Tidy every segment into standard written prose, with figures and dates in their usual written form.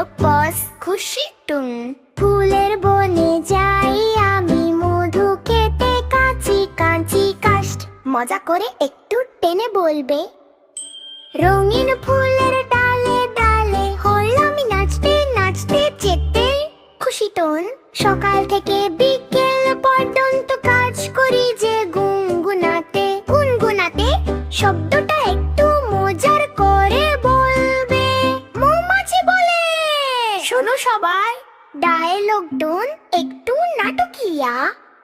পস খুশি টুন। ফুলের বনে যাই আমি মধু খেতে, কাঁচি কাঁচি কাষ্ট। মজা করে একটু টেনে বলবে। রঙিন ফুলের ডালে ডালে হলাম নাচতে নাচতে যেতে। খুশি টুন। সকাল থেকে বিকেল পর্যন্ত কাজ করি যে গুনগুনাতে গুনগুনাতে। শব্দটা একটু মজার করে বলবে। মৌমাছি বলে, শোনো সবাই, ডায়লগ টুন একটু নাটকীয়া।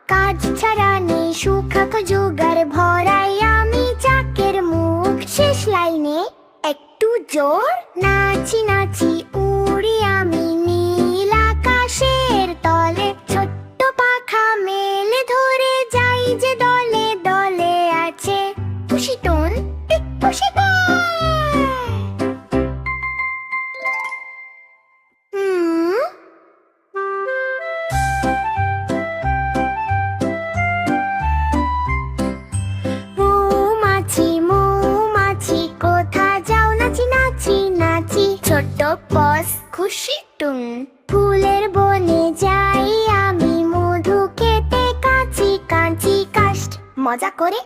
কাজ ছাড়া নেই সুখ জোগাড়, ভরাই আমি চাকের মুখ। শেষ লাইনে একটু জোর, নাচি নাচি উড়ি আমি নীল আকাশের তলে। ছোট্ট পাখা মেলে ধরে যাই যে দলে দলে আছে। খুশি টুন খুশি মৌমাছি মৌমাছি কোথা যাও, নাচি নাচি নাচি। ছোট্ট পস খুশি টুন। ফুলের বনে যাই আমি মধু খেতে, কাঁচি কাঁচি কাষ্ট। মজা করে